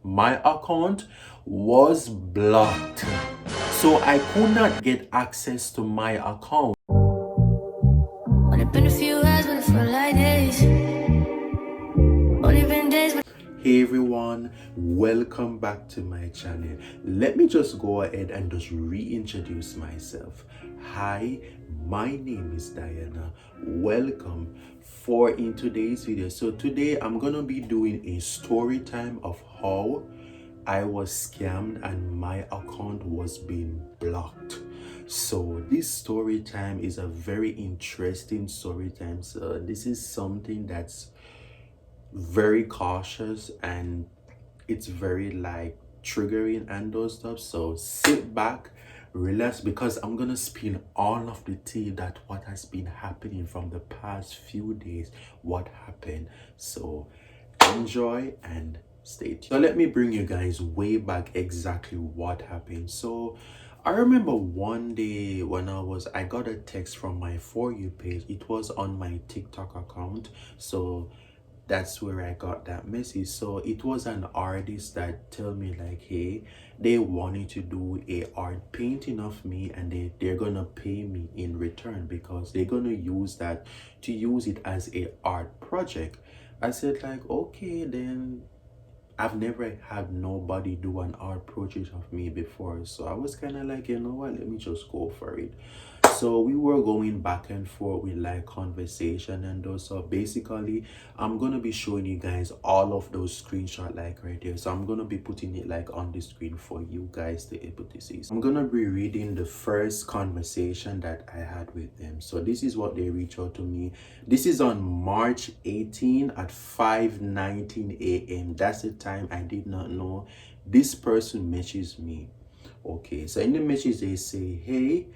my account was blocked. So I could not get access to my account. Only been a few hours, but it felt like days. Only been days, but Hey everyone, welcome back to my channel. Let me just go ahead and just reintroduce myself. Hi, my name is Diana. Welcome for in today's video. So today I'm gonna be doing a story time of how I was scammed and my account was being blocked. So this story time is a very interesting story time. So this is something that's very cautious and it's very like triggering and those stuff. So sit back, relax, because I'm gonna spill all of the tea that what has been happening from the past few days, what happened. So enjoy and stay tuned. So let me bring you guys way back exactly what happened. So I remember one day when I got a text from my For You page. It was on my TikTok account. So that's where I got that message. So it was an artist that tell me like, hey, they wanted to do a art painting of me and they're gonna pay me in return because they're gonna use that to use it as a art project. I said like, okay, then I've never had nobody do an art project of me before. So I was kind of like, you know what, let me just go for it. So we were going back and forth with like conversation and those. So basically, I'm gonna be showing you guys all of those screenshots like right here. So I'm gonna be putting it like on the screen for you guys to able to see. So I'm gonna be reading the first conversation that I had with them. So this is what they reached out to me. This is on March 18 at 5:19 a.m. That's the time I did not know. This person messages me. Okay, so in the message they say, hey,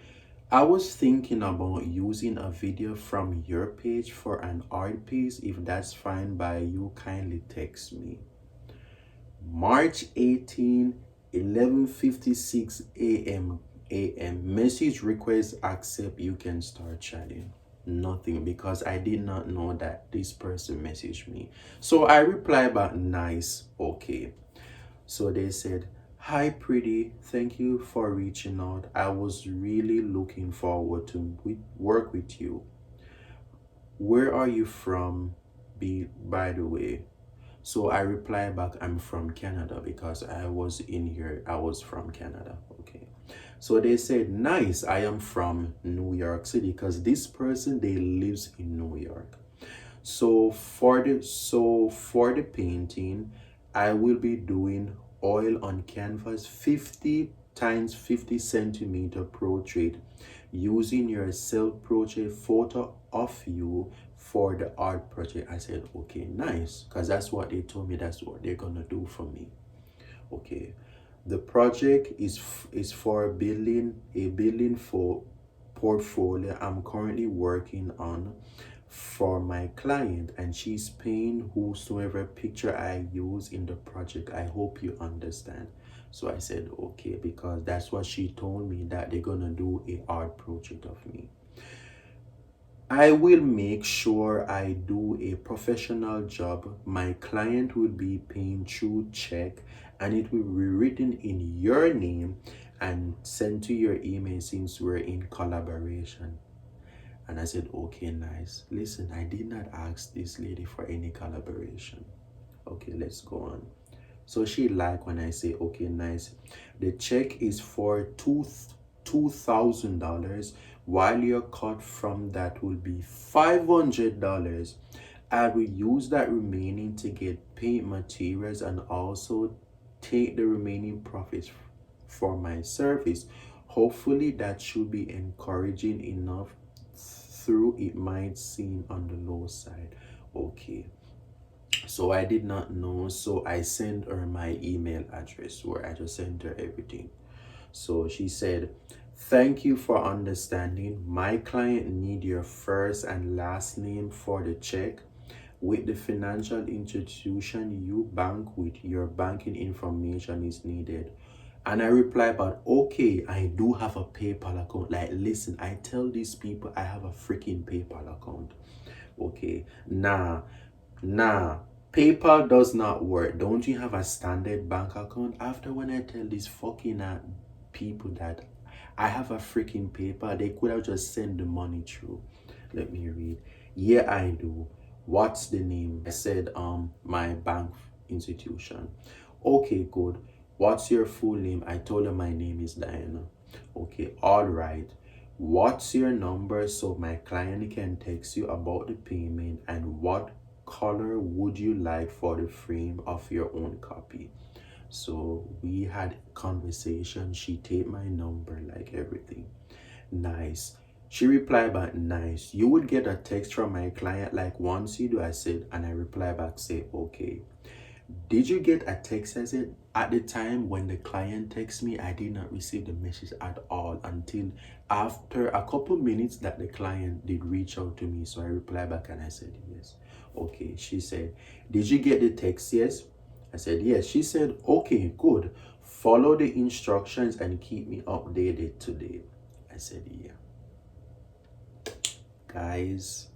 I was thinking about using a video from your page for an art piece. If that's fine by you, kindly text me. March 18, 11:56 a.m. Message request accept. You can start chatting. Nothing, because I did not know that this person messaged me. So I reply back, nice, okay. So they said, hi, pretty. Thank you for reaching out. I was really looking forward to work with you. Where are you from, by the way? So I reply back, I'm from Canada because I was in here. I was from Canada. Okay. So they said, nice. I am from New York City because this person, they lives in New York. So for the painting, I will be doing oil on canvas 50 times 50 centimeter portrait using your self portrait photo of you for the art project. I said, okay, nice, because that's what they told me, that's what they're gonna do for me. Okay, the project is for building for portfolio I'm currently working on for my client, and she's paying whosoever picture I use in the project. I hope you understand. So I said okay, because that's what she told me, that they're gonna do a art project of me. I will make sure I do a professional job. My client will be paying through check and it will be written in your name and sent to your email since we're in collaboration. And I said, okay, nice. Listen, I did not ask this lady for any collaboration. Okay, let's go on. So she liked when I say, okay, nice. The check is for $2,000, while your cut from that will be $500. I will use that remaining to get paint materials and also take the remaining profits for my service. Hopefully that should be encouraging enough, through it might seem on the low side. Okay, so I did not know, so I sent her my email address where I just sent her everything. So she said, thank you for understanding. My client need your first and last name for the check. With the financial institution you bank with, your banking information is needed. And I reply but okay, I do have a PayPal account. Like, listen, I tell these people I have a freaking PayPal account. Okay, nah, PayPal does not work. Don't you have a standard bank account? After when I tell these fucking people that I have a freaking PayPal, they could have just sent the money through. Let me read. Yeah, I do. What's the name? I said my bank institution. Okay, good. What's your full name? I told her my name is Diana. Okay, all right. What's your number so my client can text you about the payment, and what color would you like for the frame of your own copy? So we had conversation. She take my number, like everything. Nice. She replied back, nice. You would get a text from my client like once you do. I said, and I reply back, say, okay. Did you get a text? I said, at the time when the client texted me, I did not receive the message at all until after a couple minutes that the client did reach out to me. So I replied back and I said, yes. Okay. She said, did you get the text? Yes. I said, yes. She said, okay, good. Follow the instructions and keep me updated today. I said, yeah. Guys,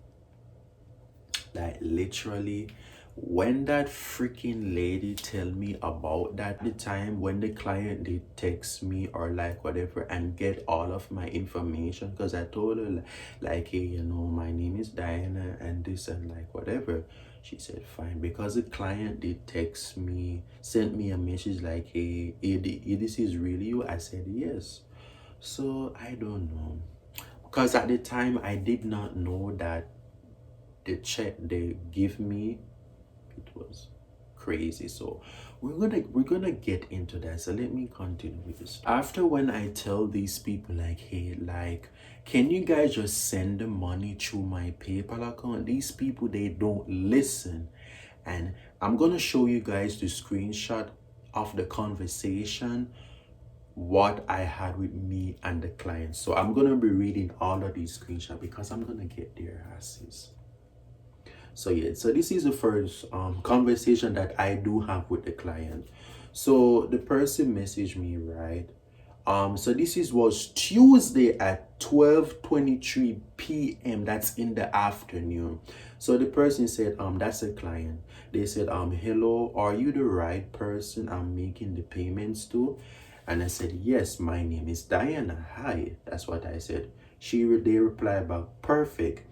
like literally, when that freaking lady tell me about that, the time when the client did text me or like whatever and get all of my information, because I told her like, hey, you know, my name is Diana and this and like whatever. She said fine, because the client did text me, sent me a message like, hey, this is really you? I said yes. So I don't know, because at the time I did not know that the check they give me, it was crazy. So we're gonna get into that. So let me continue with this. After when I tell these people like, hey, like, can you guys just send the money through my PayPal account? These people, they don't listen. And I'm gonna show you guys the screenshot of the conversation what I had with me and the client. So I'm gonna be reading all of these screenshots because I'm gonna get their asses. So yeah, so this is the first conversation that I do have with the client. So the person messaged me, right? So was Tuesday at 12:23 p.m. That's in the afternoon. So the person said, that's a client. They said, hello, are you the right person I'm making the payments to? And I said, yes, my name is Diana. Hi. That's what I said. They replied back, perfect.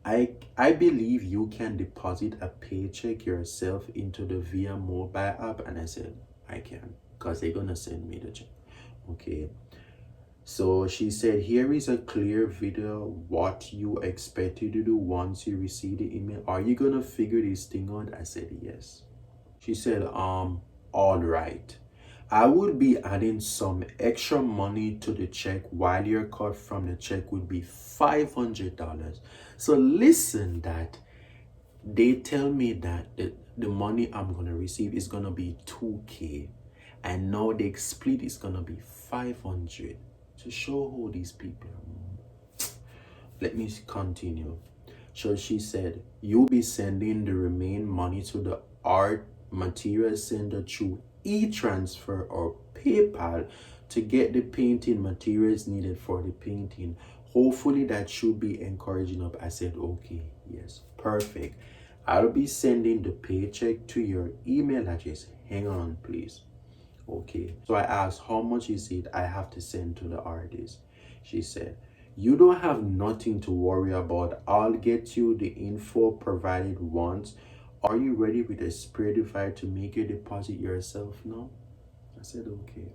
I believe you can deposit a paycheck yourself into the via mobile app. And I said, I can, because they're gonna send me the check. Okay. So she said, here is a clear video what you expected to do once you receive the email. Are you gonna figure this thing out? I said yes. She said, all right. I would be adding some extra money to the check while your cut from the check would be $500. So listen, that they tell me that the money I'm going to receive is going to be $2,000. And now the split is going to be $500 to show who these people are. Let me continue. So she said, you'll be sending the remaining money to the art material sender through e-transfer or PayPal to get the painting materials needed for the painting. Hopefully that should be encouraging up. I said, okay, yes, perfect. I'll be sending the paycheck to your email address. Hang on, please. Okay. So I asked, how much is it I have to send to the artist? She said, you don't have nothing to worry about. I'll get you the info provided once. Are you ready with a spray device to make your deposit yourself now? I said, okay.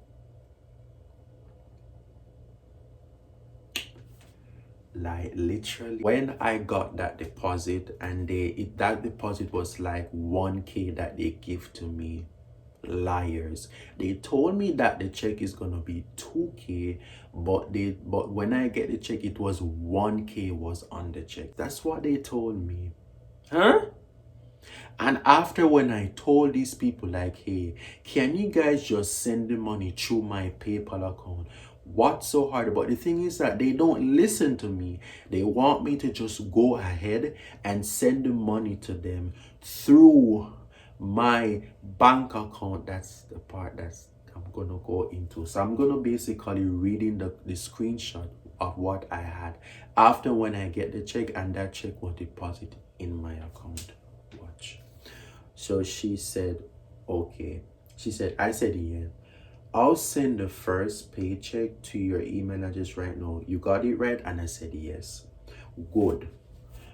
Like literally, when I got that deposit, and that deposit was like $1,000 that they give to me. Liars. They told me that the check is gonna be $2,000, but when I get the check, it was $1,000 was on the check. That's what they told me. Huh? And after when I told these people like, hey, can you guys just send the money through my PayPal account? What's so hard? But the thing is that they don't listen to me. They want me to just go ahead and send the money to them through my bank account. That's the part that's I'm gonna go into. So I'm gonna basically reading the screenshot of what I had after when I get the check, and that check was deposited in my account. Watch. So she said, okay. I said, yeah. I'll send the first paycheck to your email address right now. You got it right? And I said, yes. Good.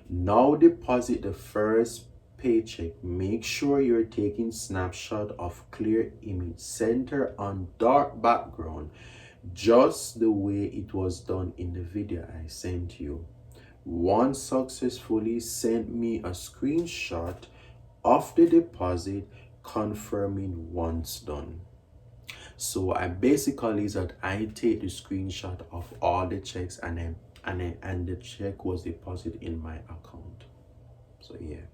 Now deposit the first paycheck. Make sure you're taking snapshot of clear image, center on dark background, just the way it was done in the video I sent you. One successfully sent me a screenshot of the deposit confirming once done. So I basically is that I take the screenshot of all the checks and the check was deposited in my account. So yeah.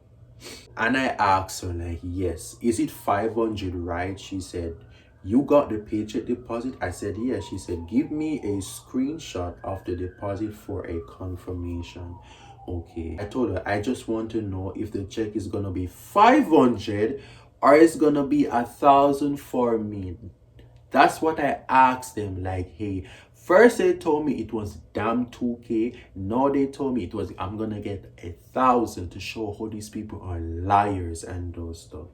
And I asked her like, yes, is it 500 right? She said, you got the paycheck deposit? I said, yes. She said, give me a screenshot of the deposit for a confirmation. Okay. I told her, I just want to know if the check is gonna be 500 or it's gonna be 1,000 for me. That's what I asked them. Like, hey, first they told me it was damn 2K. Now they told me it was I'm gonna get 1,000 to show how these people are liars and those stuff.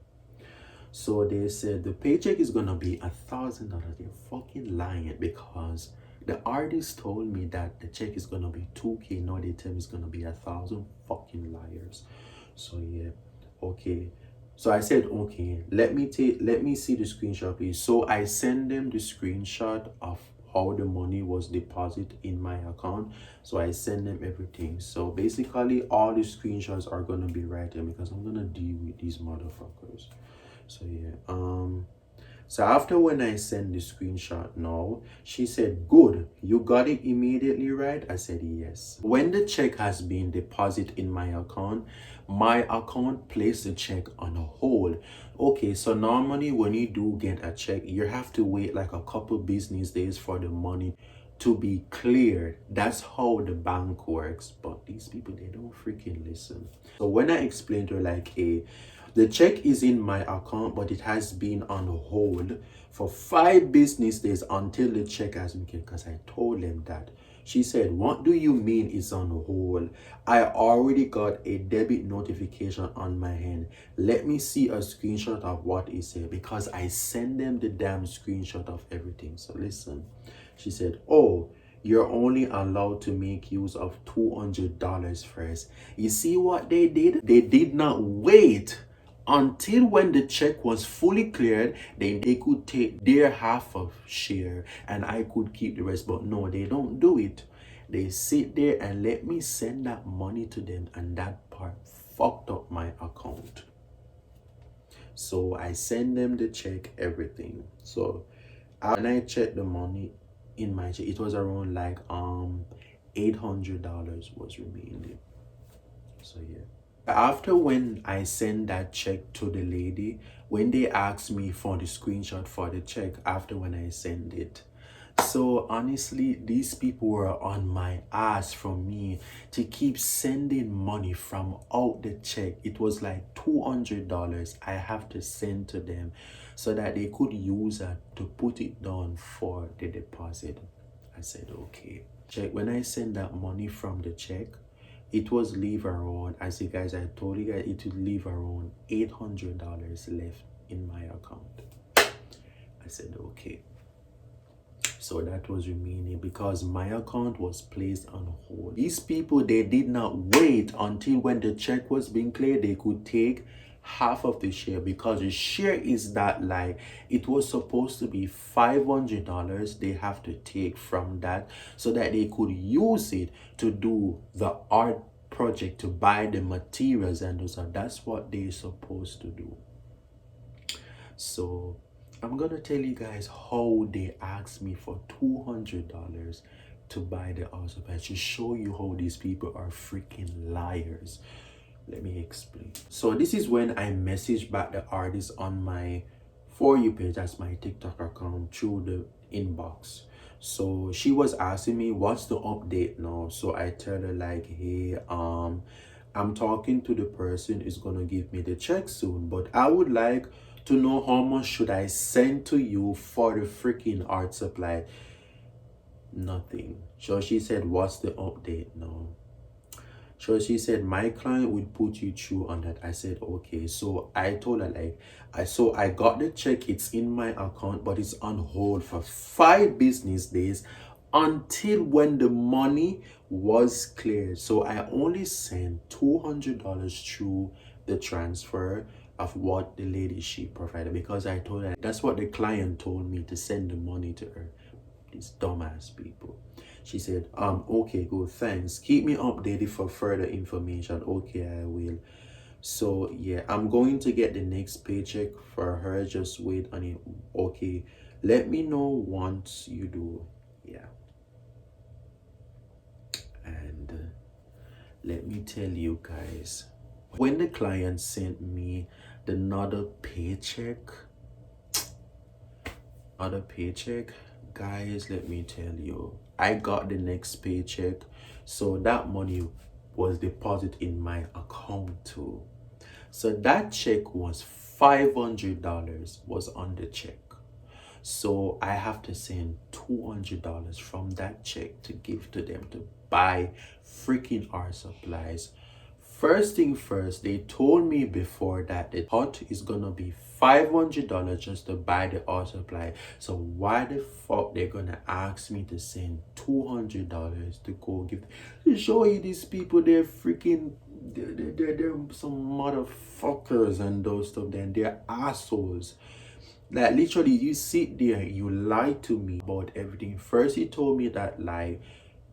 So they said the paycheck is gonna be $1,000. They're fucking lying because the artist told me that the check is gonna be 2K. Now they tell me it's gonna be 1,000. Fucking liars. So yeah, okay. So I said, okay, let me see the screenshot, please. So I send them the screenshot of how the money was deposited in my account. So I send them everything. So basically all the screenshots are gonna be right there because I'm gonna deal with these motherfuckers. So yeah, so after when I sent the screenshot now, she said, good, you got it immediately, right? I said, yes. When the check has been deposited in my account placed the check on a hold. Okay, so normally when you do get a check, you have to wait like a couple business days for the money to be cleared. That's how the bank works. But these people, they don't freaking listen. So when I explained to her like, hey, the check is in my account, but it has been on hold for 5 business days until the check has been cleared, because I told them that. She said, what do you mean it's on hold? I already got a debit notification on my hand. Let me see a screenshot of what it said, because I send them the damn screenshot of everything. So listen, she said, oh, you're only allowed to make use of $200 first. You see what they did? They did not wait until when the check was fully cleared, then they could take their half of share and I could keep the rest. But no, they don't do it. They sit there and let me send that money to them, and that part fucked up my account. So I send them the check, everything. So when I checked the money in my check, it was around like $800 was remaining. So yeah. After when I sent that check to the lady, when they asked me for the screenshot for the check after when I sent it, so honestly, these people were on my ass from me to keep sending money from out the check. It was like $200 I have to send to them so that they could use it to put it down for the deposit. I said, okay. Check, when I send that money from the check, it was leave around, as you guys, I told you guys, it would leave around $800 left in my account. I said, okay. So that was remaining because my account was placed on hold. These people, they did not wait until when the check was being cleared, they could take half of the share, because the share is that like it was supposed to be $500 they have to take from that so that they could use it to do the art project, to buy the materials and those, and that's what they're supposed to do. So I'm gonna tell you guys how they asked me for $200 to buy the house of to show you how these people are freaking liars. Let me explain. So this is when I messaged back the artist on my For You page, that's my TikTok account, through the inbox. So she was asking me what's the update now. So I tell her like, hey, I'm talking to the person who's gonna give me the check soon, but I would like to know how much should I send to you for the freaking art supply. Nothing. So she said, what's the update now? So she said, my client would put you through on that. I said, okay. So I told her like, I got the check. It's in my account, but it's on hold for 5 business days until when the money was cleared. So I only sent $200 through the transfer of what the lady she provided, because I told her that's what the client told me to send the money to her. These dumbass people. She said, okay, good, thanks. Keep me updated for further information. Okay, I will. So yeah, I'm going to get the next paycheck for her. Just wait on it. Okay, let me know once you do. Yeah. And let me tell you guys, when the client sent me the other paycheck, guys, let me tell you, I got the next paycheck. So that money was deposited in my account too. So that check was $500 was on the check. So I have to send $200 from that check to give to them to buy freaking art supplies. First thing first, they told me before that the pot is gonna be $500 just to buy the art supply. So why the fuck they're gonna ask me to send $200 to go give? To show you these people, they're freaking, they're some motherfuckers and those stuff. Then they're assholes. Like literally, you sit there, you lie to me about everything. First, he told me that like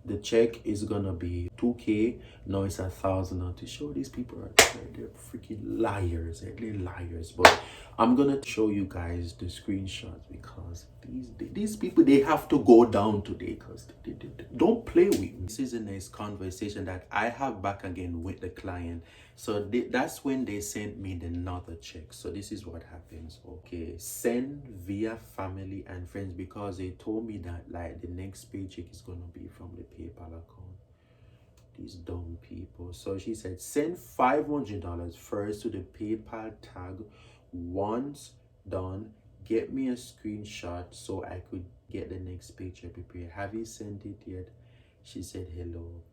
the check is gonna be 2K. Now it's 1,000. Now to show these people are they're freaking liars. They're liars. But I'm gonna show you guys the screenshots because these people, they have to go down today because they don't play with me. This is a nice conversation that I have back again with the client. So that's when they sent me the another check. So this is what happens. Okay, send via family and friends, because they told me that like the next paycheck is gonna be from the PayPal account. These dumb people. So she said, send $500 first to the PayPal tag. Once done, get me a screenshot so I could get the next paycheck prepared. Have you sent it yet? She said hello.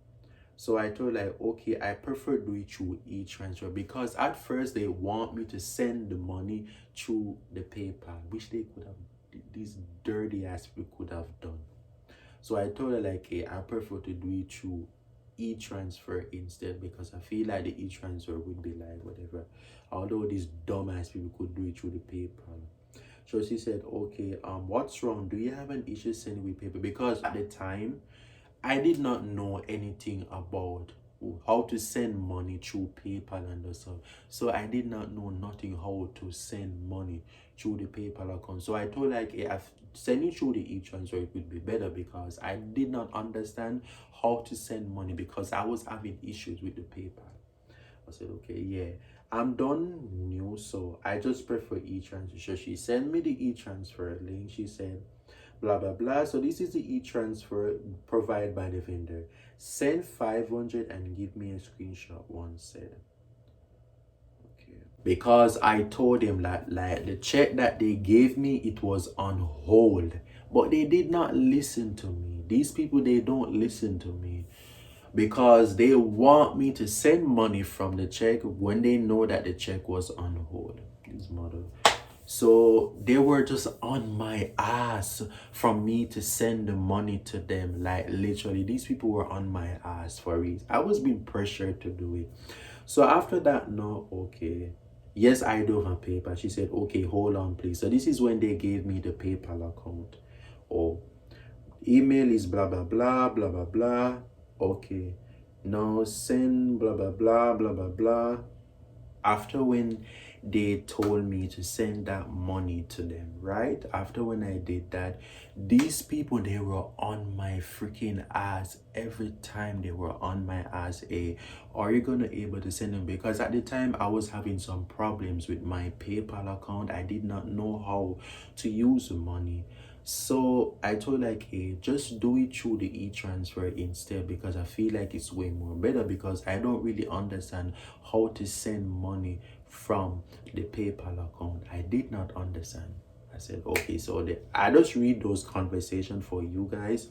So I told her, like, okay, I prefer do it through e-transfer, because at first they want me to send the money through the PayPal, which they could have, these dirty ass people could have done. So I told her like, hey, I prefer to do it through e-transfer instead, because I feel like the e-transfer would be like whatever. Although these dumbass people could do it through the PayPal. So she said, okay, what's wrong? Do you have an issue sending with PayPal? Because at the time, I did not know anything about how to send money through PayPal and stuff. So I did not know nothing how to send money through the PayPal account. So I told like, if sending through the e-transfer, it would be better, because I did not understand how to send money because I was having issues with the PayPal. I said, okay, yeah, I'm done new, so I just prefer e-transfer. So she sent me the e-transfer link. She said, blah blah blah. So this is the e-transfer provided by the vendor. Send 500 and give me a screenshot. One said. Okay. Because I told them that like the check that they gave me, it was on hold, but they did not listen to me. These people, they don't listen to me, because they want me to send money from the check when they know that the check was on hold. These mother. So they were just on my ass from me to send the money to them. Like literally, these people were on my ass for it. I was being pressured to do it. So after that, no, okay. Yes, I do have PayPal. She said, okay, hold on, please. So this is when they gave me the PayPal account. Oh, email is blah, blah, blah, blah, blah, blah. Okay. Now send blah, blah, blah, blah, blah, blah. After when they told me to send that money to them, right? After when I did that, these people, they were on my freaking ass. Every time they were on my ass. Are you gonna able to send them? Because at the time I was having some problems with my PayPal account. I did not know how to use the money. So I told like, hey, just do it through the e-transfer instead, because I feel like it's way more better, because I don't really understand how to send money from the PayPal account. I did not understand. I said, okay, so I just read those conversations for you guys.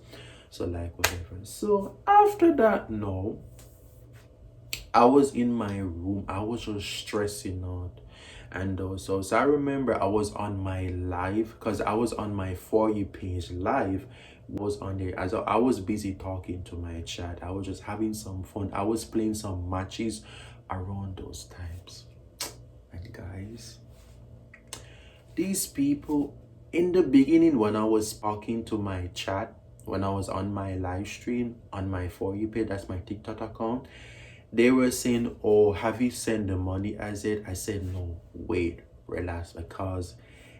So like whatever. So after that, no, I was in my room. I was just stressing out. And so I remember I was on my live, because I was on my For You page live, was on there as I was busy talking to my chat. I was just having some fun. I was playing some matches around those times. And guys, these people, in the beginning when I was talking to my chat, when I was on my live stream on my For You page, that's my TikTok account, they were saying, oh, have you sent the money as it? I said, no, wait, relax, because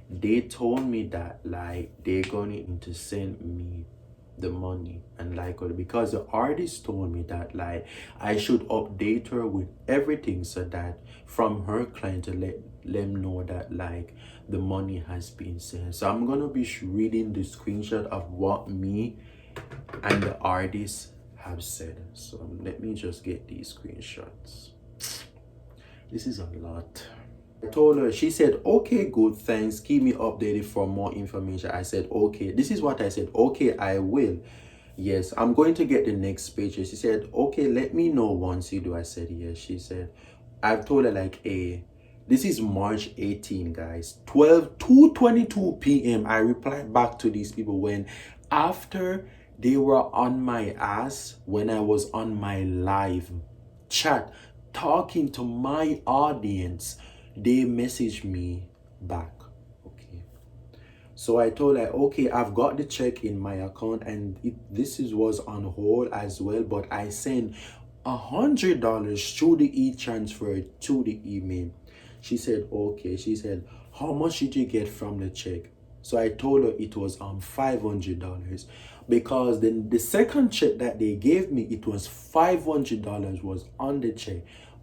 they told me that like they're going to send me the money, and like because the artist told me that like I should update her with everything, so that from her client to let them know that like the money has been sent. So I'm gonna be reading the screenshot of what me and the artist have said. So let me just get these screenshots. This is a lot. I told her, she said, okay, good, thanks, keep me updated for more information. I said, okay. This is what I said, okay, I will. Yes, I'm going to get the next page. She said, okay, let me know once you do. I said, yes. She said, I've told her like, this is March 18, guys, 2:22 p.m. I replied back to these people when after they were on my ass, when I was on my live chat talking to my audience, they messaged me back. Okay, so I told her, okay, I've got the check in my account, and this was on hold as well, but I sent $100 through the e-transfer to the email. She said, okay. She said, how much did you get from the check? So I told her it was $500, because then the second check that they gave me, it was $500 was on the check.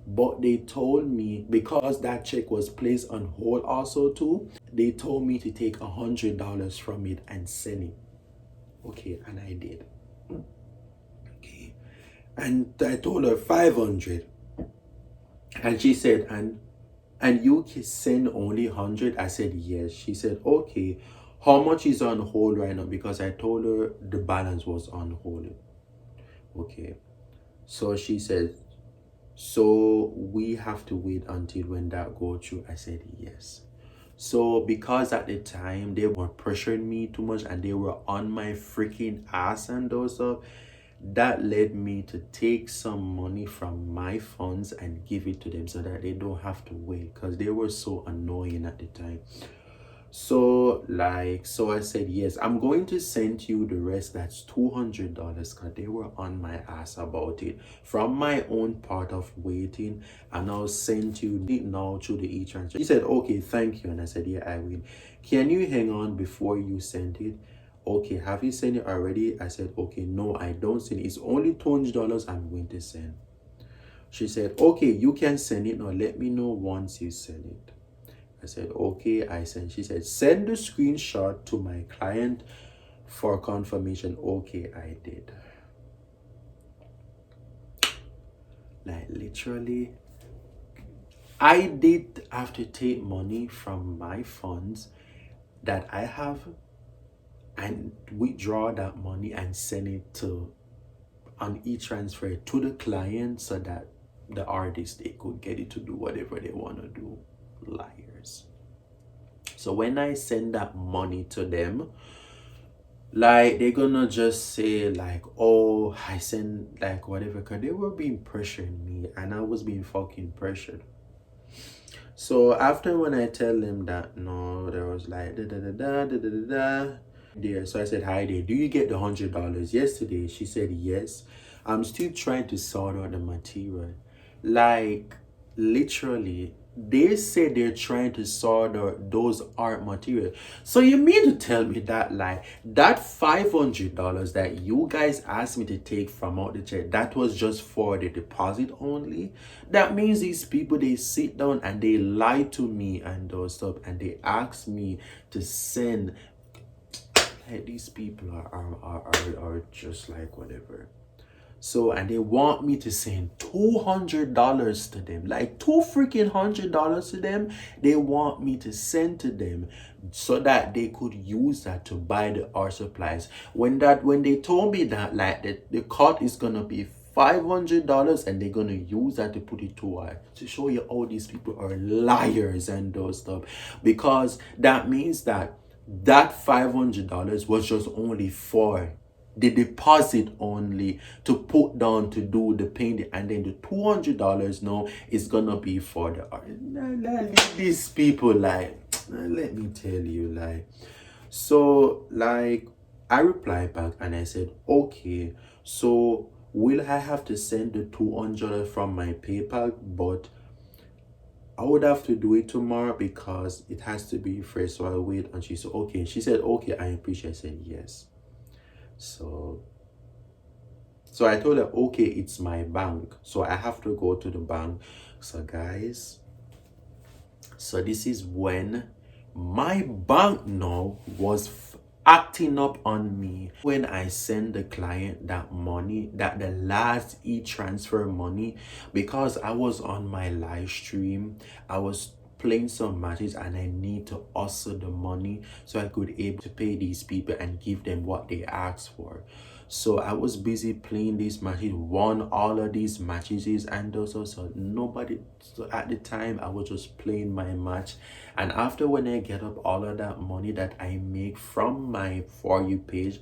But they told me, because that check was placed on hold also too, they told me to take $100 from it and send it. Okay, and I did. Okay, and I told her 500, and she said, and you can send only 100? I said yes. She said, okay, how much is on hold right now? Because I told her the balance was on hold. Okay, so she said, so we have to wait until when that go through. I said yes. So because at the time they were pressuring me too much and they were on my freaking ass and those stuff, that led me to take some money from my funds and give it to them so that they don't have to wait, because they were so annoying at the time. So I said yes, I'm going to send you the rest, that's $200, because they were on my ass about it from my own part of waiting, and I'll send you it now through the e-transfer. She said, okay, thank you. And I said, yeah, I will. Can you hang on before you send it? Okay, have you sent it already? I said, okay, no, I don't send it. It's only $200 I'm going to send. She said, okay, you can send it now. Let me know once you send it. I said, okay, I sent. She said, send the screenshot to my client for confirmation. Okay, I did. Like literally, I did have to take money from my funds that I have and withdraw that money and send it to on e-transfer to the client, so that the artist, they could get it to do whatever they want to do. Liars. So when I send that money to them, like they're gonna just say like, oh, I send like whatever, because they were being pressuring me and I was being fucking pressured. So after when I tell them that no, there was like da da da da da da da da there. So I said, hi there, do you get the $100 yesterday? She said yes. I'm still trying to sort out the material. Like literally, they say they're trying to sort out those art material. So you mean to tell me that like that $500 that you guys asked me to take from out the check, that was just for the deposit only? That means these people, they sit down and they lie to me and those stuff, and they ask me to send. Like these people are just like whatever. So, and they want me to send $200 to them, like $200 to them. They want me to send to them so that they could use that to buy the art supplies. When they told me that like the cut is gonna be $500, and they're gonna use that to put it to show you all these people are liars and those stuff, because that means that $500 was just only for the deposit only to put down to do the painting, and then the $200 now is gonna be for the art. These people, like, let me tell you, like, so like I replied back and I said, okay, so will I have to send the $200 from my PayPal? But I would have to do it tomorrow because it has to be fresh. So I'll wait. And she said, okay. She said, okay, I appreciate it. I said, yes. So I told her, okay, it's my bank. So I have to go to the bank. So guys, so this is when my bank now was acting up on me. When I send the client that money, that the last e-transfer money, because I was on my live stream, I was playing some matches and I need to hustle the money so I could able to pay these people and give them what they asked for. So I was busy playing these matches, won all of these matches, and also so nobody. So at the time I was just playing my match, and after when I get up all of that money that I make from my For You page,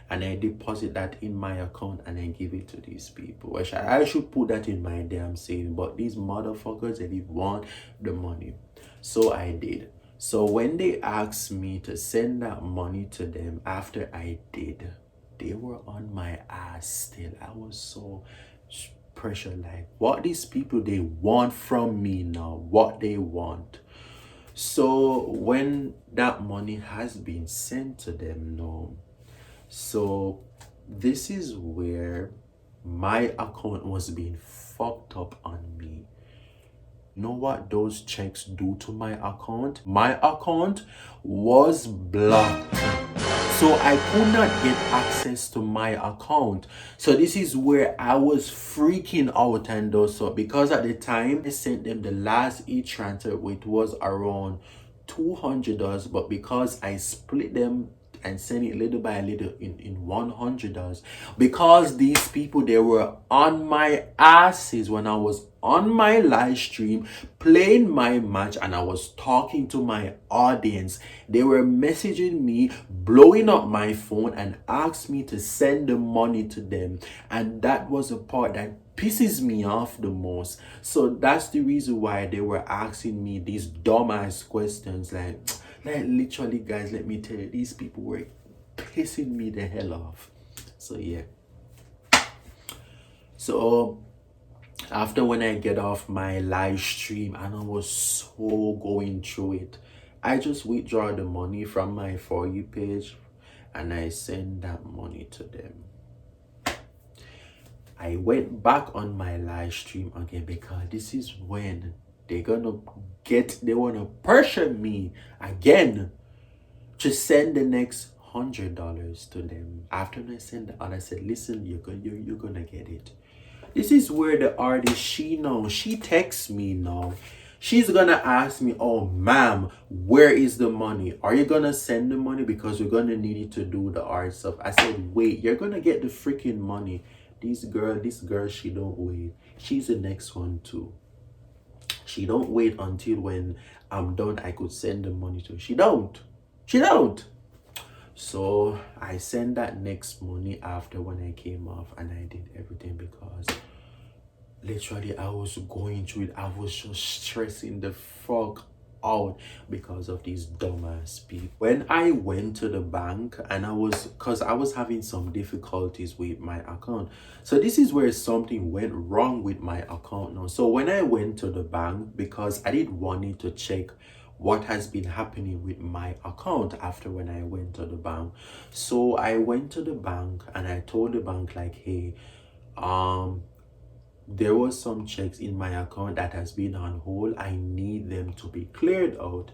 and I deposit that in my account and I give it to these people. Which I should put that in my damn saving, but these motherfuckers, they didn't want the money. So I did. So when they asked me to send that money to them after I did, they were on my ass still. I was so pressure, like, what these people they want from me now, what they want. So when that money has been sent to them now, so this is where my account was being fucked up on me. Know what those checks do to my account? My account was blocked. So I could not get access to my account. So this is where I was freaking out, and also because at the time I sent them the last e-transfer, which was around $200, but because I split them and sent it little by little in $100, because these people, they were on my asses when I was on my live stream playing my match and I was talking to my audience. They were messaging me, blowing up my phone, and asked me to send the money to them, and that was the part that pisses me off the most. So that's the reason why they were asking me these dumbass questions, like literally, guys, let me tell you, these people were pissing me the hell off. So yeah, so after when I get off my live stream and I was so going through it, I just withdraw the money from my For You page and I send that money to them. I went back on my live stream again because this is when they want to pressure me again to send the next $100 to them. After I send the other, I said, listen, you're gonna get it. This is where the artist, she texts me now. She's gonna ask me, oh ma'am, where is the money? Are you gonna send the money? Because we're gonna need it to do the art stuff. I said, wait, you're gonna get the freaking money. This girl, she don't wait. She's the next one too. She don't wait until when I'm done I could send the money to her. She don't. So I sent that next money after when I came off, and I did everything because literally I was going through it. I was just stressing the fuck out because of these dumbass people. When I went to the bank, and because I was having some difficulties with my account. So this is where something went wrong with my account now. So when I went to the bank, because I did wanted to check what has been happening with my account after when I went to the bank. So I went to the bank and I told the bank, like, hey, there was some checks in my account that has been on hold. I need them to be cleared out.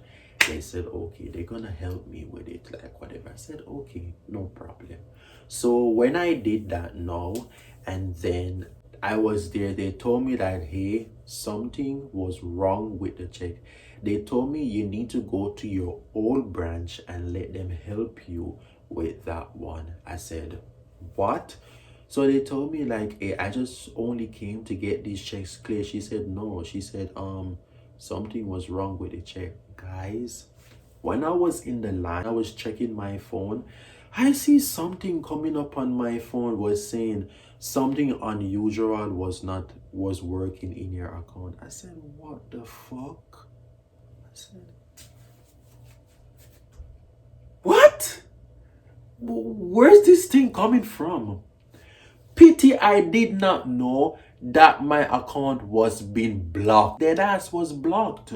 They said, okay, they're gonna help me with it, like whatever. I said, okay, no problem. So when I did that now, and then I was there, they told me that, hey, something was wrong with the check. They told me you need to go to your old branch and let them help you with that one. I said, what? So they told me like, hey, I just only came to get these checks clear. She said no. She said something was wrong with the check. Guys, when I was in the line, I was checking my phone. I see something coming up on my phone was saying something unusual was working in your account. I said, what the fuck? I said, what? Where's this thing coming from? Pity I did not know that my account was being blocked. That ass was blocked.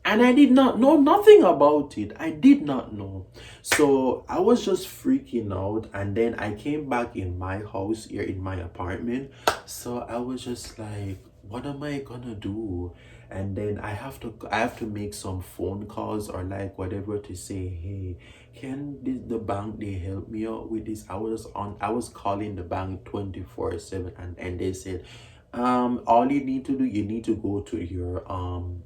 And I did not know nothing about it. I did not know. So I was just freaking out. And then I came back in my house here in my apartment. So I was just like, what am I gonna do? And then I have to make some phone calls or like whatever to say, hey, can the bank they help me out with this? I was calling the bank 24/7, and they said all you need to do, you need to go to your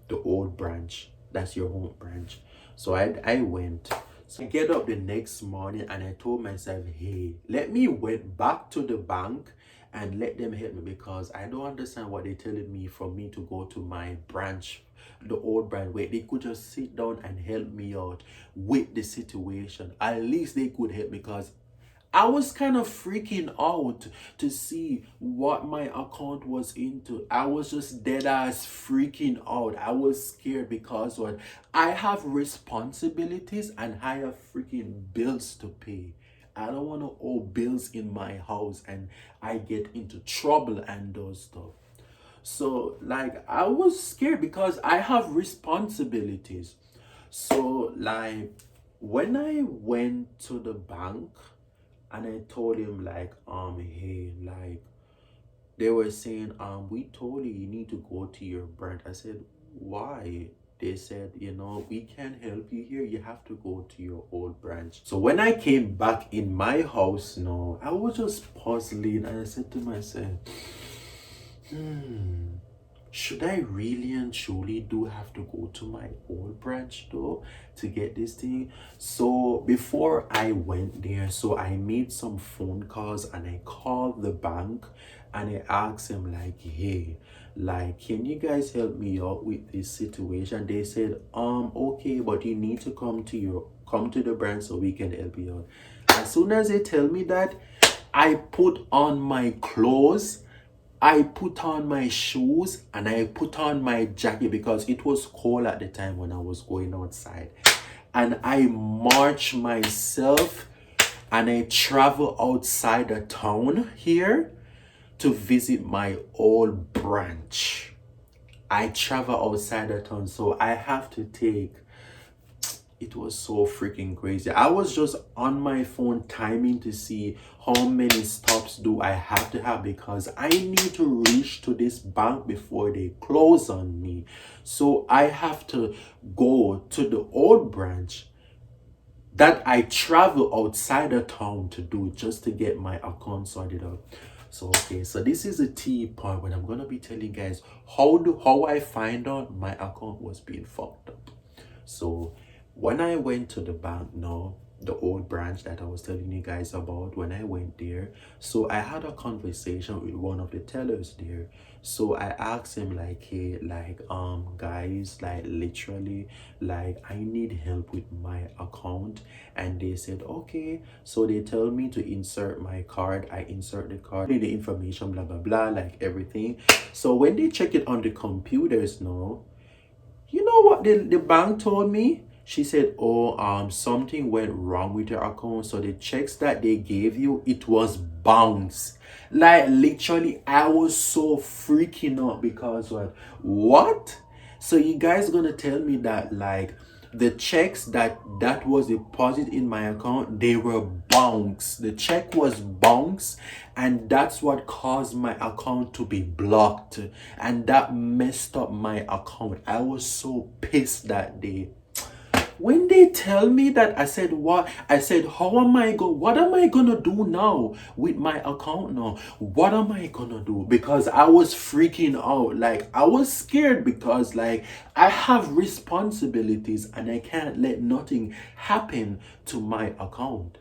the old branch. That's your home branch. So I went. So I get up the next morning and I told myself, hey, let me went back to the bank and let them help me, because I don't understand what they're telling me for me to go to my branch, the old branch, where they could just sit down and help me out with the situation. At least they could help, because I was kind of freaking out to see what my account was into. I was just dead ass freaking out. I was scared because what, I have responsibilities and I have freaking bills to pay. I don't want to owe bills in my house and I get into trouble and those stuff. So like I was scared because I have responsibilities. So like when I went to the bank and I told him like hey, like they were saying we told you need to go to your branch. I said, why? They said, we can't help you here, you have to go to your old branch. So when I came back in my house, I was just puzzling and I said to myself, should I really and truly do have to go to my old branch though to get this thing? So before I went there, so I made some phone calls and I called the bank and I asked them like, hey, like, can you guys help me out with this situation? They said, okay, but you need to come to the branch so we can help you out. As soon as they tell me that, I put on my clothes, I put on my shoes, and I put on my jacket because it was cold at the time when I was going outside. And I march myself and I travel outside the town here to visit my old branch. I travel outside the town, so I have to take. It was so freaking crazy. I was just on my phone timing to see how many stops do I have to have, because I need to reach to this bank before they close on me. So I have to go to the old branch that I travel outside the town to do, just to get my account sorted out. So okay, so this is the tea part when I'm gonna be telling you guys how I find out my account was being fucked up. So when I went to the bank the old branch that I was telling you guys about, when I went there, so I had a conversation with one of the tellers there. So I asked him like, hey, like guys, like literally, like I need help with my account. And they said, okay. So they tell me to insert my card. I insert the card, the information, blah blah blah, like everything. So when they check it on the computers you know what the bank told me? She said, oh, something went wrong with your account. So the checks that they gave you, it was bounced. Like literally, I was so freaking out because what? So you guys gonna tell me that like the checks that was deposited in my account, they were bounced. The check was bounced, and that's what caused my account to be blocked, and that messed up my account. I was so pissed that day. When they tell me that, I said, what? I said, what am I gonna do now with my account now? What am I gonna do? Because I was freaking out. Like, I was scared because, like, I have responsibilities and I can't let nothing happen to my account.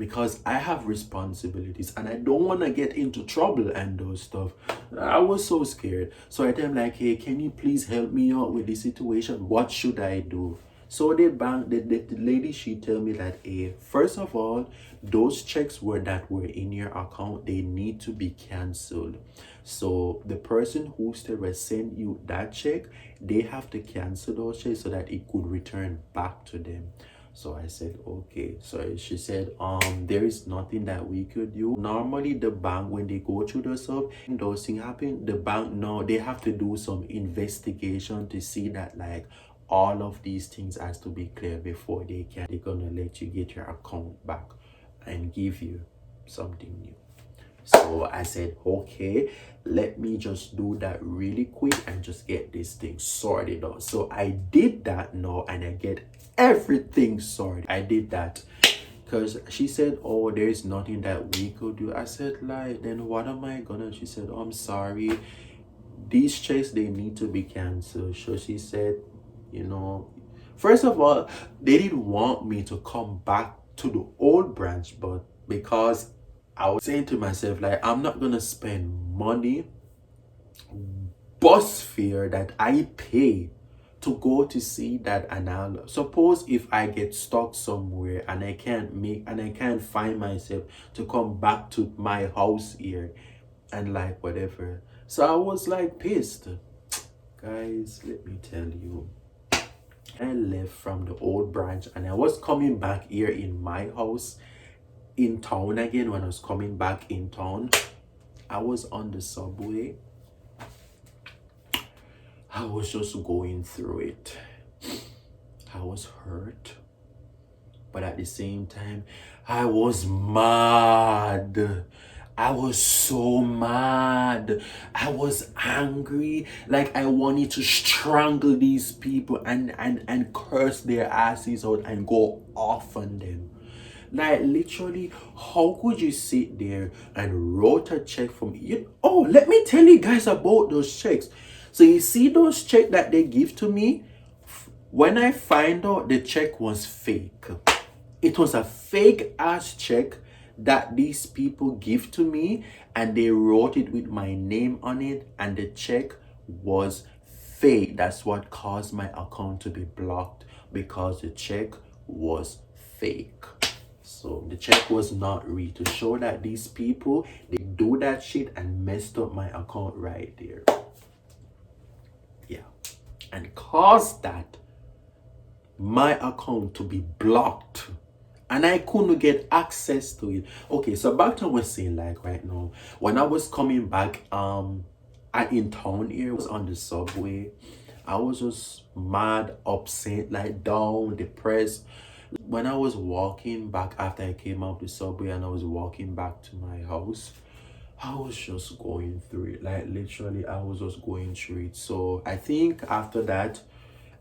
because I have responsibilities and I don't want to get into trouble and those stuff. I was so scared. So I tell him like, hey, can you please help me out with this situation? What should I do? So the lady, she tell me that, hey, first of all, those checks that were in your account, they need to be canceled. So the person who still sent you that check, they have to cancel those checks so that it could return back to them. So I said, okay. So she said, there is nothing that we could do. Normally the bank, when they go through the stuff, those things happen, the bank, no, they have to do some investigation to see that like all of these things has to be clear before they're gonna let you get your account back and give you something new. So I said, okay, let me just do that really quick and just get this thing sorted out. So I did that now and I get everything sorted. I did that because she said, oh, there's nothing that we could do. I said, like, then what am I gonna? She said, oh, I'm sorry, these checks, they need to be canceled. So she said, you know, first of all, they didn't want me to come back to the old branch, but because I was saying to myself, like, I'm not gonna spend money, bus fare that I pay to go to see that analysis. Suppose if I get stuck somewhere and I can't find myself to come back to my house here and like whatever. So I was like pissed. Guys, let me tell you, I left from the old branch and I was coming back here in my house in town again. When I was coming back in town, I was on the subway. I was just going through it. I was hurt, but at the same time, I was mad. I was so mad. I was angry. Like I wanted to strangle these people and curse their asses out and go off on them. Like literally, how could you sit there and wrote a check from you? Oh, let me tell you guys about those checks. So you see those checks that they give to me? When I find out the check was fake, it was a fake ass check that these people give to me, and they wrote it with my name on it, and the check was fake. That's what caused my account to be blocked, because the check was fake. So the check was not real, to show that these people, they do that shit and messed up my account right there. Yeah. And caused that my account to be blocked and I couldn't get access to it. Okay, so back to what I was saying, like right now, when I was coming back in town here, was on the subway, I was just mad, upset, like down, depressed. When I was walking back after I came out the subway and I was walking back to my house, I was just going through it. Like literally, I was just going through it. So I think after that,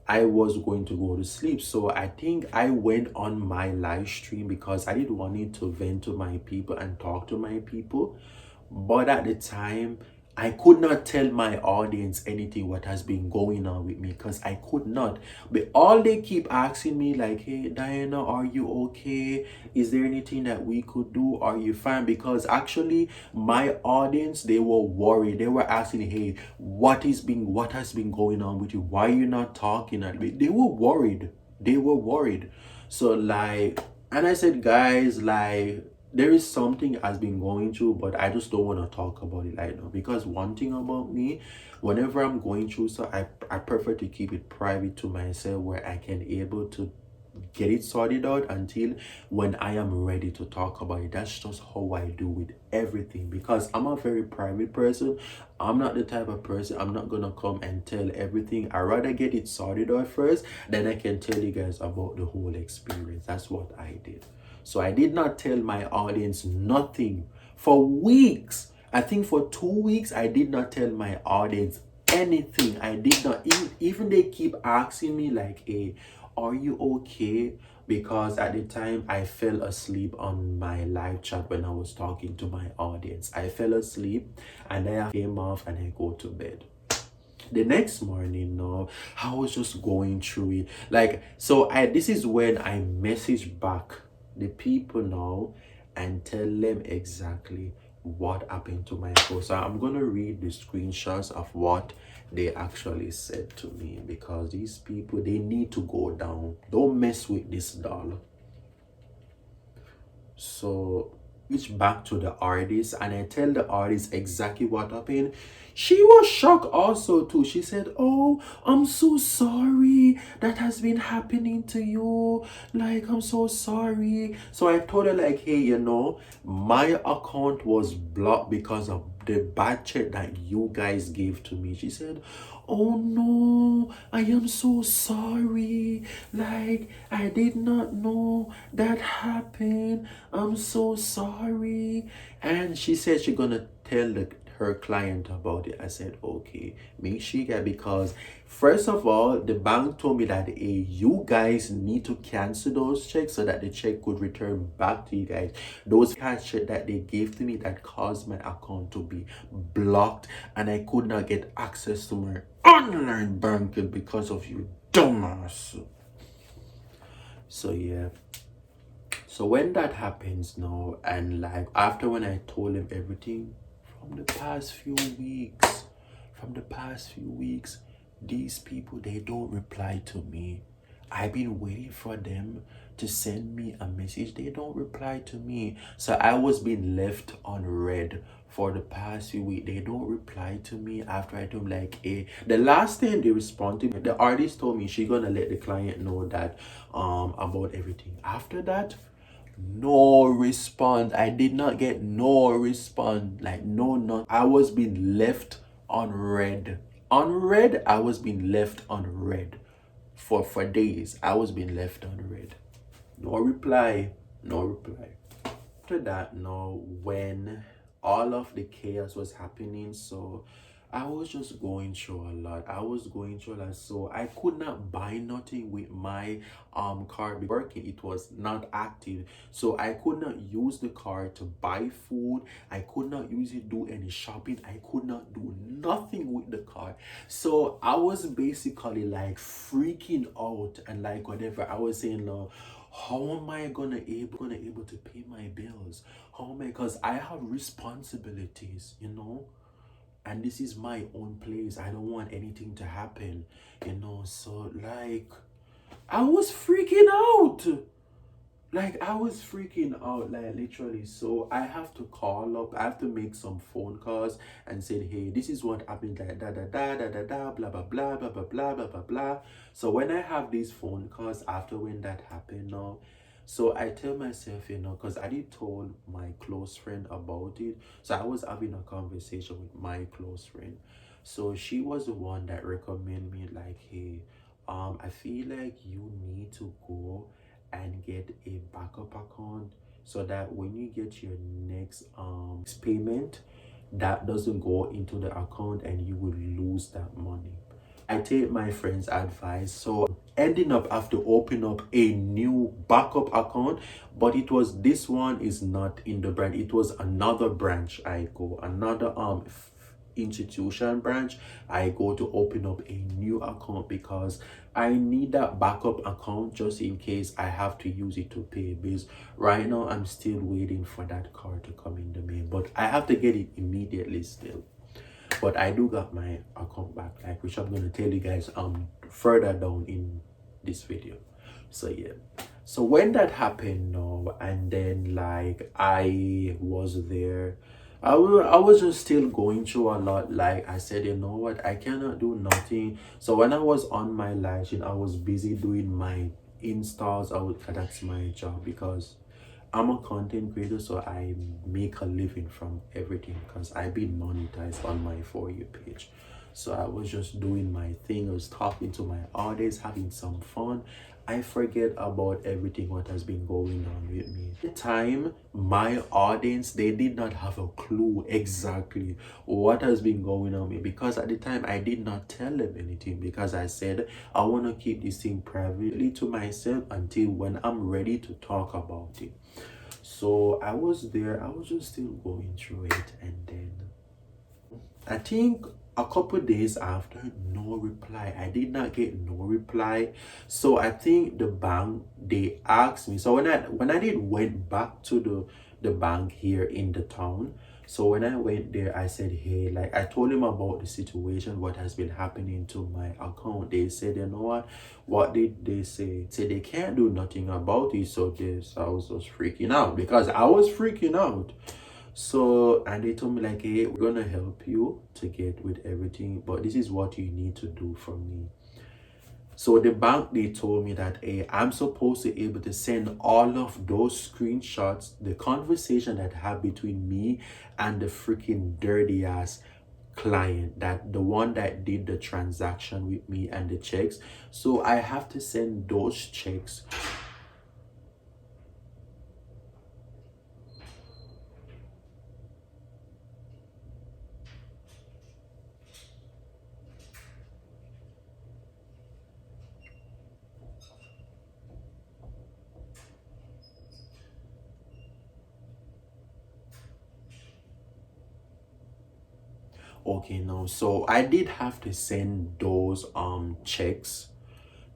I was going to go to sleep. So I think I went on my live stream because I didn't want it to vent to my people and talk to my people. But at the time, I could not tell my audience anything what has been going on with me, because I could not. But all they keep asking me like, hey Diana, are you okay? Is there anything that we could do? Are you fine? Because actually my audience, they were worried. They were asking, hey, what has been going on with you? Why are you not talking at me? They were worried. They were worried. So like, and I said, guys, like, there is something I've been going through, but I just don't want to talk about it right now. Because one thing about me, whenever I'm going through, so I prefer to keep it private to myself, where I can able to get it sorted out until when I am ready to talk about it. That's just how I do with everything, because I'm a very private person. I'm not the type of person, I'm not gonna come and tell everything. I rather get it sorted out first, then I can tell you guys about the whole experience. That's what I did. So I did not tell my audience nothing for weeks. I think for 2 weeks, I did not tell my audience anything. I did not, even they keep asking me like, hey, are you okay? Because at the time I fell asleep on my live chat when I was talking to my audience. I fell asleep and then I came off and I go to bed. The next morning, no, I was just going through it. Like, so this is when I messaged back the people now and tell them exactly what happened to my post. So I'm gonna read the screenshots of what they actually said to me, because these people, they need to go down. Don't mess with this doll. So reach back to the artist and I tell the artist exactly what happened. She was shocked also too. She said, "Oh, I'm so sorry that has been happening to you. Like, I'm so sorry." So I told her like, "Hey, my account was blocked because of the bad chat that you guys gave to me." She said, "Oh no, I am so sorry. Like, I did not know that happened. I'm so sorry." And she said she gonna tell her client about it. I said, "Okay, make sure you get, because first of all, the bank told me that you guys need to cancel those checks so that the check could return back to you guys. Those cash check that they gave to me that caused my account to be blocked and I could not get access to my online banking because of you, dumbass." So yeah. So when that happens now, and like after when I told him everything from the past few weeks, these people, they don't reply to me. I've been waiting for them to send me a message. They don't reply to me. So I was being left on red for the past few weeks. They don't reply to me after I told them like, the last time they respond to me, the artist told me she gonna let the client know that about everything. After that, no response. I did not get no response. Like no. I was being left on red. On red, I was being left on red. For days, I was being left on red. No reply. No reply. After that, no, when all of the chaos was happening, so I was just going through a lot. So I could not buy nothing with my card working. It was not active, so I could not use the card to buy food. I could not use it to do any shopping. I could not do nothing with the card. So I was basically like freaking out and like whatever. I was saying, "No, how am I gonna able to pay my bills? How am I? Because I have responsibilities, and this is my own place. I don't want anything to happen, So like, I was freaking out. Like I was freaking out, like literally. So I have to call up. I have to make some phone calls and say, "Hey, this is what happened. Like da da da da da da blah blah blah blah blah blah blah blah blah." So when I have these phone calls after when that happened now, so I tell myself, because I did told my close friend about it. So I was having a conversation with my close friend. So she was the one that recommended me like, "Hey, I feel like you need to go and get a backup account so that when you get your next payment, that doesn't go into the account and you will lose that money." I take my friend's advice, so ending up have to open up a new backup account, but it was this one is not in the brand. It was another branch. I go another institution branch. I go to open up a new account because I need that backup account just in case I have to use it to pay bills. Right now I'm still waiting for that card to come in the mail, but I have to get it immediately still. But I do got my account back, like, which I'm gonna tell you guys further down in this video. So yeah. So when that happened now, and then like I was there, I was just still going through a lot. Like I said, you know what, I cannot do nothing. So when I was on my live stream, I was busy doing my installs. That's my job, because I'm a content creator, so I make a living from everything because I've been monetized on my For You page. So I was just doing my thing. I was talking to my audience, having some fun. I forget about everything what has been going on with me. At the time, my audience, they did not have a clue exactly what has been going on with me, because at the time I did not tell them anything, because I said I want to keep this thing privately to myself until when I'm ready to talk about it. So I was there, I was just still going through it, and then I think a couple days after, no reply. I did not get no reply. So I think the bank, they asked me. So when I did went back to the bank here in the town. So when I went there, I said, hey, like I told him about the situation, what has been happening to my account. They said, you know what did they say? Say they can't do nothing about it. So this, I was just freaking out because I was freaking out. So, and they told me like, hey, we're gonna help you to get with everything, but this is what you need to do for me. So the bank, they told me that, hey, I'm supposed to be able to send all of those screenshots, the conversation that had between me and the freaking dirty ass client, that the one that did the transaction with me and the checks. So I have to send those checks. Okay, no. So I did have to send those checks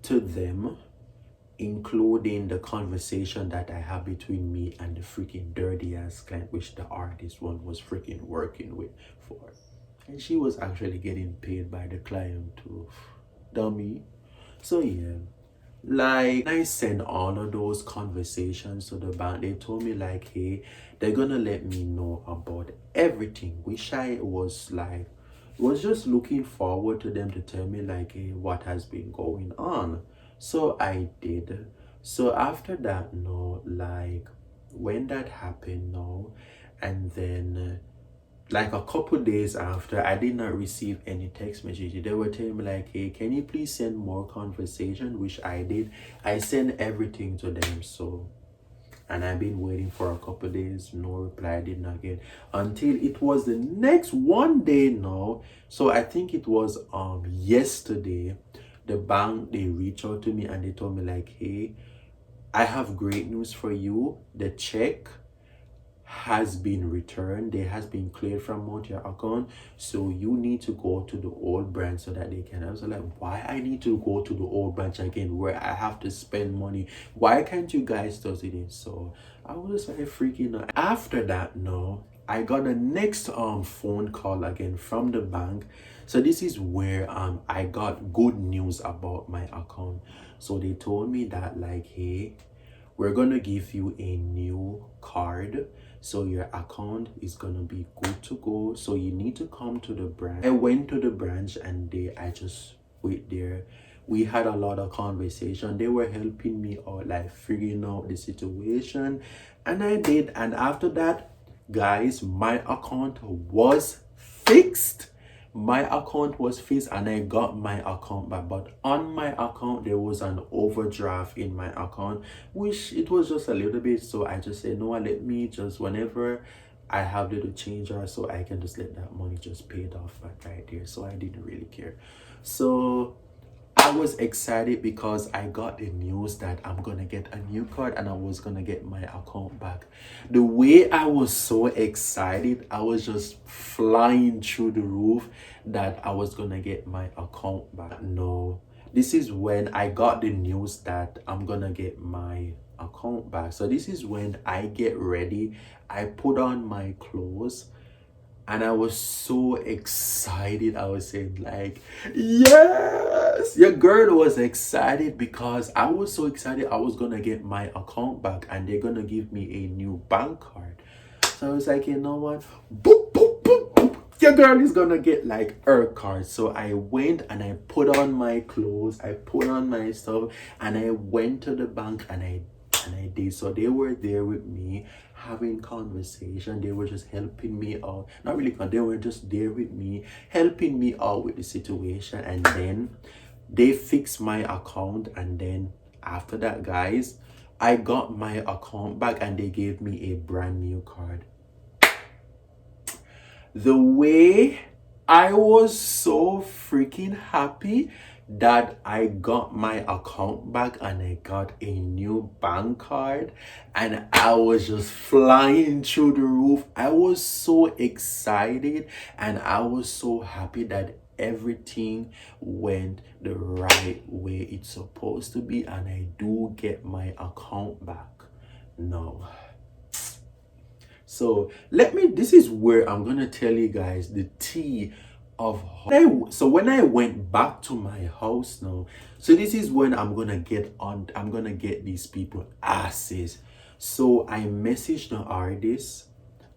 to them, including the conversation that I have between me and the freaking dirty ass client, which the artist one was freaking working with for. And she was actually getting paid by the client too. Dummy. So yeah. Like I sent all of those conversations to the bank. They told me like, hey, they're gonna let me know about everything. Which I was like, was just looking forward to them to tell me like, hey, what has been going on. So I did. So after that, no, like when that happened, no, and then like a couple days after, I did not receive any text message. They were telling me like, hey, can you please send more conversation, which I did. I sent everything to them. So, and I've been waiting for a couple days, no reply. I did not get until it was the next one day now. So I think it was yesterday, the bank, they reached out to me and they told me like, hey, I have great news for you. The check has been returned, they has been cleared from out your account, so you need to go to the old branch so that they can. I was like, why I need to go to the old branch again where I have to spend money? Why can't you guys do it? So I was like freaking out. After that, no, I got a next phone call again from the bank. So this is where I got good news about my account. So they told me that like, hey, we're gonna give you a new card, so your account is gonna be good to go. So you need to come to the branch. I went to the branch and I just wait there. We had a lot of conversation. They were helping me out, like figuring out the situation, and I did. And after that, guys, my account was fixed. My account was fixed and I got my account back. But on my account, there was an overdraft in my account, which it was just a little bit. So I just said, no, let me just, whenever I have little change, or so I can just let that money just pay it off back right there. So I didn't really care. So I was excited because I got the news that I'm gonna get a new card and I was gonna get my account back. The way I was so excited, I was just flying through the roof that I was gonna get my account back. No, this is when I got the news that I'm gonna get my account back. So this is when I get ready. I put on my clothes and I was so excited. I was saying like, yes, your girl was excited because I was so excited I was gonna get my account back and they're gonna give me a new bank card. So I was like, you know what, boop, boop, boop, boop. Your girl is gonna get like her card. So I went and I put on my clothes, I put on my stuff, and I went to the bank and I did. So they were there with me having conversation. They were just helping me out. Not really, they were just there with me, helping me out with the situation. And then they fixed my account. And then after that, guys, I got my account back and they gave me a brand new card. The way I was so freaking happy that I got my account back and I got a new bank card, and I was just flying through the roof. I was so excited and I was so happy that everything went the right way it's supposed to be, and I do get my account back now. So this is where I'm gonna tell you guys the tea of so when I went back to my house now, so this is when I'm gonna get these people asses. So I messaged the artist,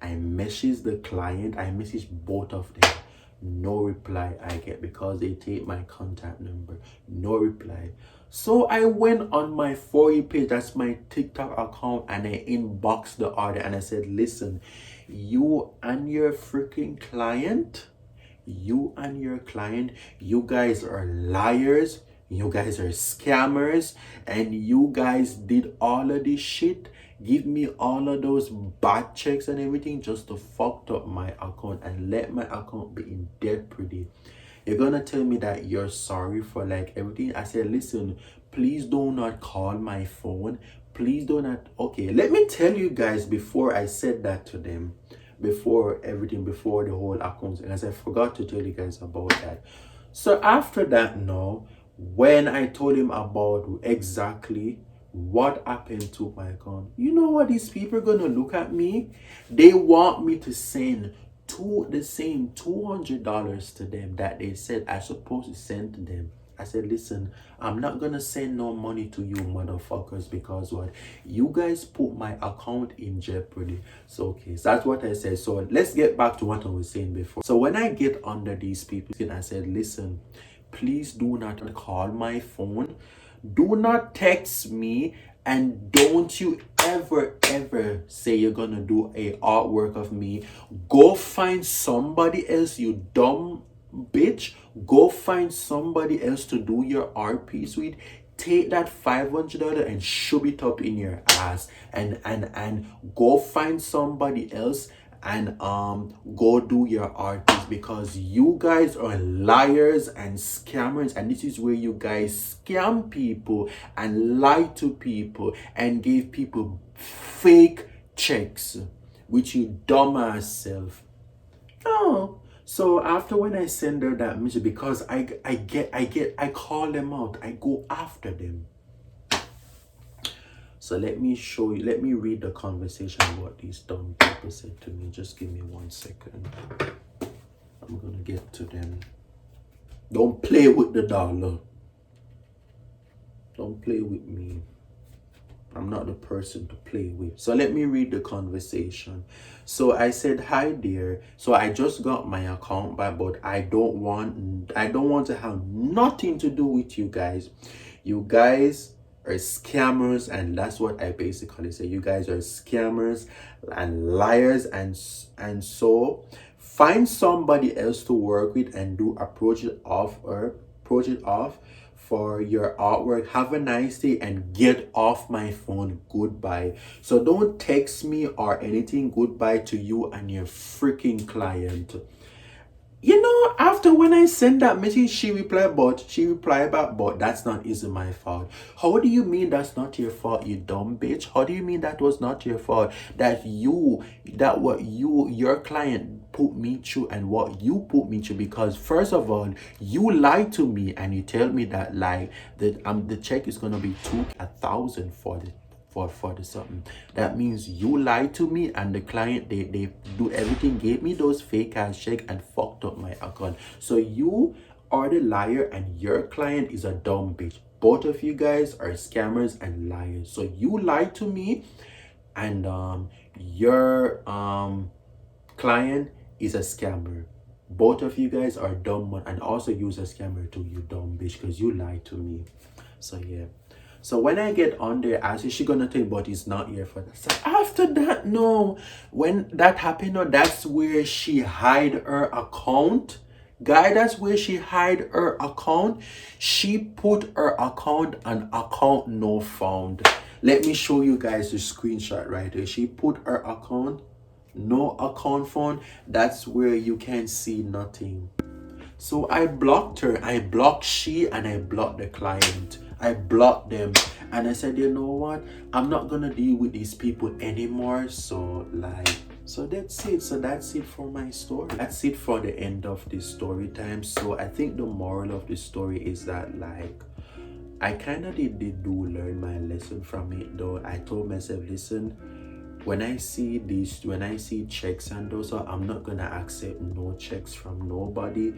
I messaged the client, I messaged both of them. No reply I get because they take my contact number. No reply. So I went on my For You page, that's my TikTok account, and I inboxed the artist and I said, listen, you and your freaking client, you guys are liars, you guys are scammers, and you guys did all of this shit. Give me all of those bad checks and everything just to fuck up my account and let my account be in jeopardy. You're gonna tell me that you're sorry for like everything. I said, listen, please do not call my phone. Please do not. Okay, let me tell you guys before I said that to them, before the whole account, and as I forgot to tell you guys about that. So after that, now, when I told him about exactly what happened to my account, you know what these people are gonna look at me? They want me to send the same $200 to them that they said I supposed to send to them. I said, listen, I'm not gonna send no money to you motherfuckers because what? You guys put my account in jeopardy. So okay, so that's what I said. So let's get back to what I was saying before. So when I get under these people, I said, listen, please do not call my phone. Do not text me, and don't you ever say you're gonna do a artwork of me. Go find somebody else, you dumb bitch. Go find somebody else to do your art piece with. Take that $500 and shove it up in your ass, and go find somebody else and go do your art piece, because you guys are liars and scammers, and this is where you guys scam people and lie to people and give people fake checks with you dumbass self. Oh, so after when I send her that message, because I call them out, I go after them. So let me show you, let me read the conversation what these dumb people said to me. Just give me 1 second. I'm gonna get to them. Don't play with the dollar. Don't play with me. I'm not the person to play with. So let me read the conversation. So I said, hi dear. So I just got my account back, but I don't want to have nothing to do with you guys. You guys are scammers, and that's what I basically say. You guys are scammers and liars, and so find somebody else to work with and do approach it off for your artwork. Have a nice day and get off my phone. Goodbye. So don't text me or anything. Goodbye to you and your freaking client. You know, after when I sent that message, she replied back, but that's not easily my fault. How do you mean that's not your fault, you dumb bitch? How do you mean that was not your fault? That your client put me through and what you put me through? Because first of all, you lied to me and you tell me that like that the check is gonna be 1,000 for the something. That means you lied to me, and the client they do everything, gave me those fake ass check and fucked up my account. So you are the liar and your client is a dumb bitch. Both of you guys are scammers and liars. So you lied to me, and your client is a scammer. Both of you guys are dumb, and also use a scammer too, you dumb bitch, because you lied to me. So yeah. So when I get on there, I say she gonna tell you, but it's not here for that. So after that, no, when that happened, no, that's where she hide her account. Guy, that's where she hide her account. She put her account on account no found. Let me show you guys the screenshot right here. She put her account no account found. That's where you can see nothing. So I blocked her. I blocked she and I blocked the client. I blocked them. And I said, you know what? I'm not gonna deal with these people anymore. So that's it. So that's it for my story. That's it for the end of this story time. So I think the moral of the story is that I kind of did do learn my lesson from it though. I told myself, listen, when I see checks and those, so I'm not gonna accept no checks from nobody.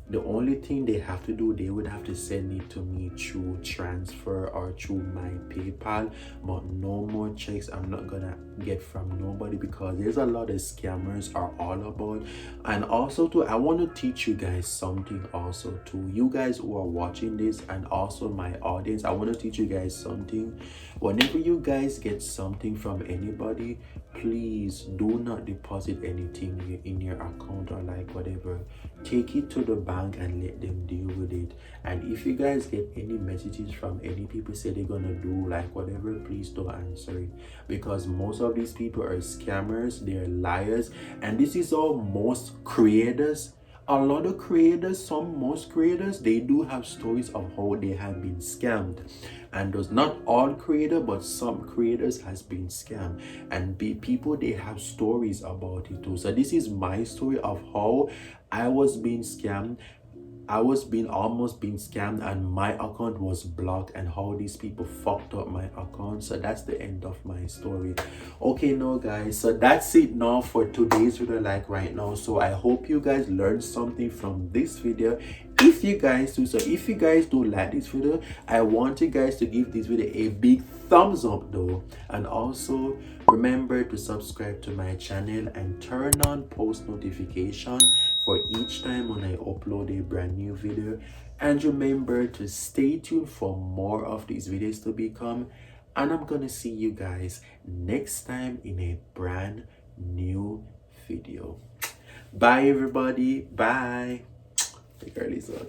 The only thing they have to do, they would have to send it to me through transfer or through my PayPal, but no more checks I'm not gonna get from nobody, because there's a lot of scammers are all about. And also too, I want to teach you guys something also too, you guys who are watching this and also my audience. I want to teach you guys something. Whenever you guys get something from anybody, please do not deposit anything in your account or like whatever. Take it to the bank and let them deal with it. And if you guys get any messages from any people say they're gonna do like whatever, please don't answer it, because most of these people are scammers, they're liars. And this is all most creators. A lot of creators, most creators, they do have stories of how they have been scammed. And those, not all creators, but some creators has been scammed. And people, they have stories about it too. So this is my story of how I was being scammed. I was almost being scammed and my account was blocked, and how these people fucked up my account. So that's the end of my story. Okay, now guys, so that's it now for today's video, like right now. So I hope you guys learned something from this video. If you guys do, so if you guys do like this video, I want you guys to give this video a big thumbs up though, and also remember to subscribe to my channel and turn on post notification for each time when I upload a brand new video. And remember to stay tuned for more of these videos to become. And I'm gonna see you guys next time in a brand new video. Bye everybody. Bye. The girl is on.